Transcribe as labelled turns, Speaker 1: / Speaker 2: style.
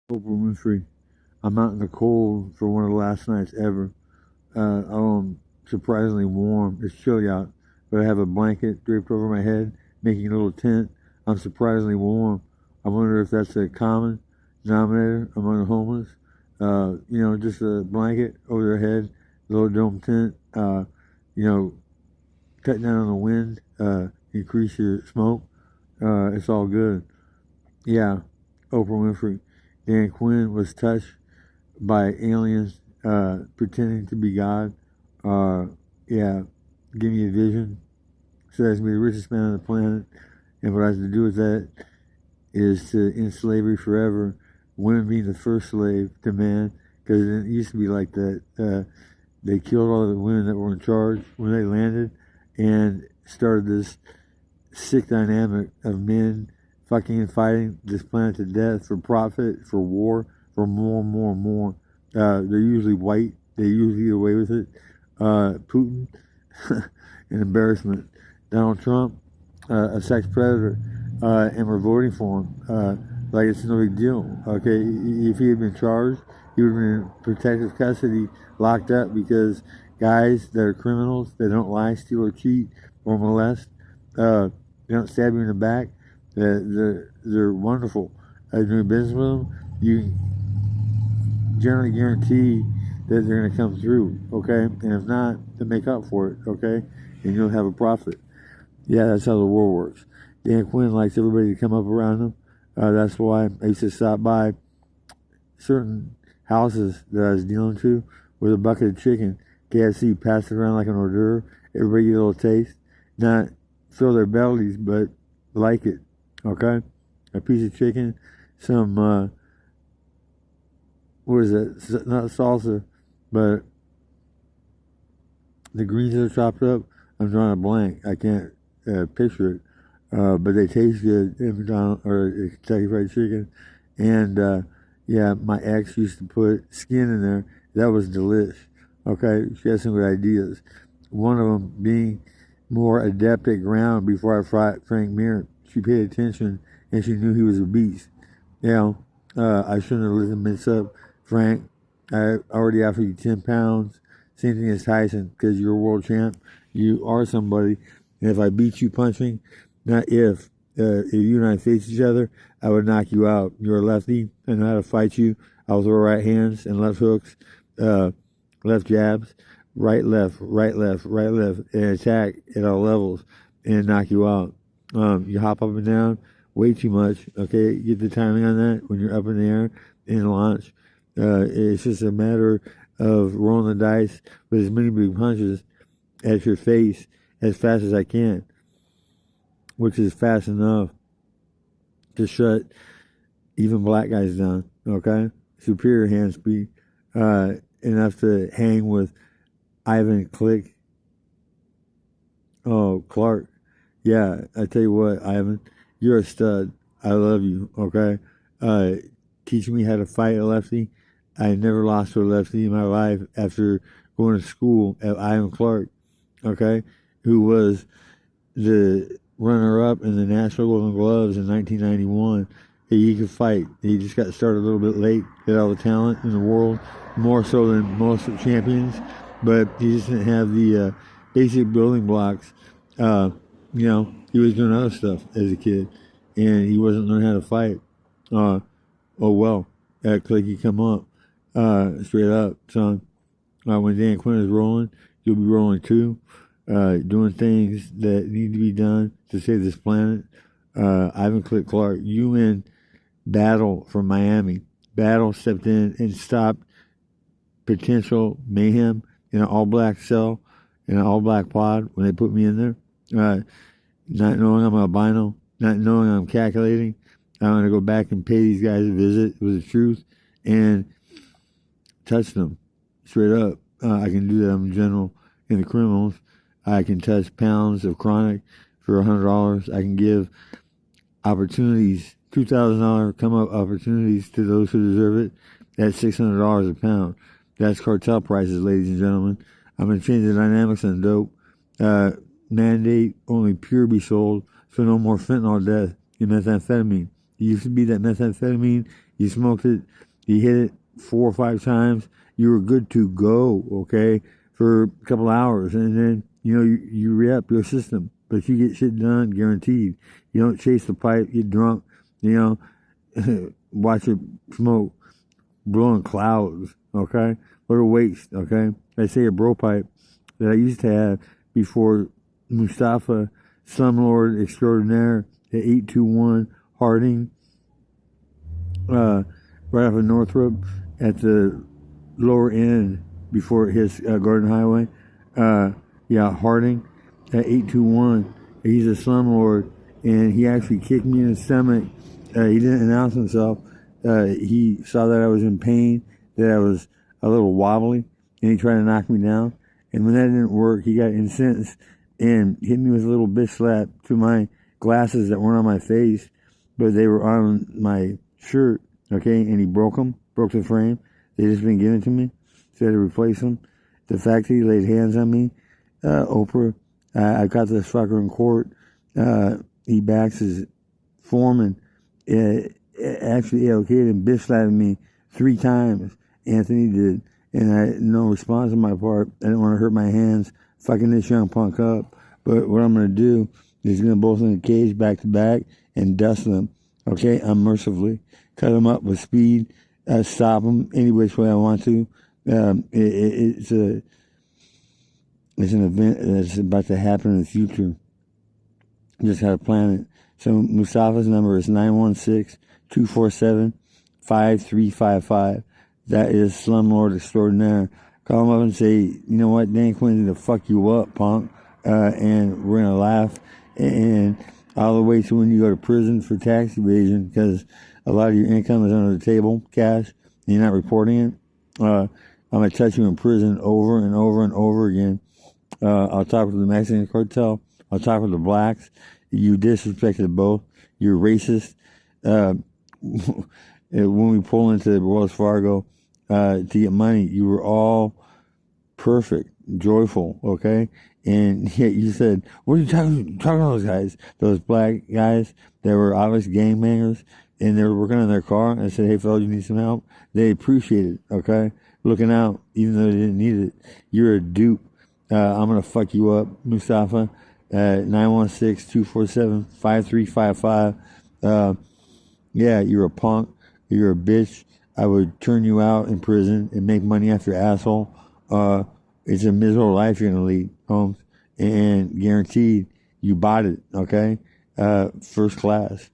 Speaker 1: Oprah Winfrey. I'm out in the cold for one of the last nights ever. I'm surprisingly warm. It's chilly out, but I have a blanket draped over my head, making a little tent. I'm surprisingly warm. I wonder if that's a common denominator among the homeless. Just a blanket over their head, a little dome tent. You know, cut down on the wind, increase your smoke. It's all good. Yeah, Oprah Winfrey. Dan Quinn was touched by aliens pretending to be God. Uh, yeah, give me a vision. Says me the richest man on the planet, and what I have to do with that is to end slavery forever. Women being the first slave to man, because it used to be like that. They killed all the women that were in charge when they landed, and started this sick dynamic of men fucking and fighting this planet to death for profit, for war, for more and more and more. They're usually white. They usually get away with it. Putin, an embarrassment. Donald Trump, a sex predator, and we're voting for him like it's no big deal. Okay, if he had been charged, he would have been in protective custody, locked up because guys that are criminals, that don't lie, steal, or cheat, or molest, they don't stab you in the back. They're wonderful. Doing business with them, you generally guarantee that they're going to come through, okay? And if not, then make up for it, okay? And you'll have a profit. Yeah, that's how the world works. Dan Quinn likes everybody to come up around him. That's why I used to stop by certain houses that I was dealing to with a bucket of chicken. KFC, pass it around like an hors d'oeuvre. Everybody get a little taste. Not fill their bellies, but like it, okay? A piece of chicken, some, what is it? Not salsa, but the greens that are chopped up. I'm drawing a blank. I can't picture it, but they taste good in McDonald's or Kentucky Fried Chicken. And yeah, my ex used to put skin in there. That was delish. Okay, she had some good ideas. One of them being more adept at ground before I fought Frank Mir. She paid attention and she knew he was a beast. I shouldn't have let him mix up. Frank, I already offered you 10 pounds. Same thing as Tyson, because you're a world champ. You are somebody. And if I beat you punching, not if you and I face each other, I would knock you out. You're a lefty. I know how to fight you. I'll throw right hands and left hooks, left jabs, right, left, and attack at all levels and knock you out. You hop up and down way too much. Okay, get the timing on that when you're up in the air and launch. It's just a matter of rolling the dice with as many big punches at your face as fast as I can, which is fast enough to shut even black guys down. Okay, superior hand speed, enough to hang with Ivan Click. Oh, Clark. Yeah, I tell you what, Ivan, you're a stud. I love you. Okay, teaching me how to fight a lefty. I never lost to a lefty in my life after going to school at Ivan Clark, okay, who was the runner-up in the National Golden Gloves in 1991. He could fight. He just got started a little bit late. He had all the talent in the world, more so than most champions, but he just didn't have the basic building blocks. He was doing other stuff as a kid, and he wasn't learning how to fight. Oh well, that clicky come up, straight up, son. When Dan Quinn is rolling, you'll be rolling too, doing things that need to be done to save this planet. Ivan Click Clark, UN Battle from Miami. Battle stepped in and stopped potential mayhem in an all-black cell, in an all-black pod when they put me in there. Not knowing I'm albino, not knowing I'm calculating. I'm going to go back and pay these guys a visit with the truth and touch them straight up. I can do that in general in the criminals. I can touch pounds of chronic for $100. I can give opportunities, $2,000 come up opportunities to those who deserve it. That's $600 a pound. That's cartel prices, ladies and gentlemen. I'm going to change the dynamics on dope. Mandate only pure be sold, so no more fentanyl death in methamphetamine. It used to be that methamphetamine You smoked it, you hit it 4 or 5 times, you were good to go, okay, for a couple hours. And then, you re-up your system. But you get shit done, guaranteed. You don't chase the pipe, get drunk, watch it smoke, blowing clouds, okay? What a waste, okay? I say a bro pipe that I used to have before Mustafa, Slumlord Extraordinaire, at 821 Harding, right off of Northrop, at the lower end before it hits Garden Highway. Harding, at 821. He's a slumlord, and he actually kicked me in the stomach. He didn't announce himself. He saw that I was in pain, that I was a little wobbly, and he tried to knock me down. And when that didn't work, he got incensed and hit me with a little bitch slap to my glasses that weren't on my face, but they were on my shirt, okay? And he broke them, broke the frame. They just been given to me, so I had to replace them. The fact that he laid hands on me, Oprah, I got this fucker in court. He backs his foreman, actually okayed and bitch slapped me 3 times. Anthony did, and no response on my part. I didn't want to hurt my hands fucking this young punk up. But what I'm gonna do is gonna both in the cage back to back and dust them. Okay, unmercifully cut them up with speed, stop them any which way I want to. It's an event that's about to happen in the future. Just gotta plan it. So Mustafa's number is 916-247-5355. That is Slumlord Extraordinaire. Call him up and say, you know what, Danny Quinn's gonna fuck you up, punk. And we're gonna laugh. And all the way to when you go to prison for tax evasion, because a lot of your income is under the table, cash, and you're not reporting it. I'm gonna touch you in prison over and over and over again. I'll talk with the Mexican cartel. I'll talk with the blacks. You disrespected both. You're racist. When we pull into Wells Fargo to get money, you were all perfect, joyful, okay? And yet you said, what are you talking about those guys? Those black guys that were obvious gangbangers, and they were working on their car, and I said, hey, fellas, you need some help? They appreciated it, okay? Looking out, even though they didn't need it. You're a dupe. I'm going to fuck you up, Mustafa. 916-247-5355. Yeah, you're a punk. You're a bitch. I would turn you out in prison and make money off your asshole. It's a miserable life you're going to lead, Holmes. And guaranteed, you bought it, okay? First class.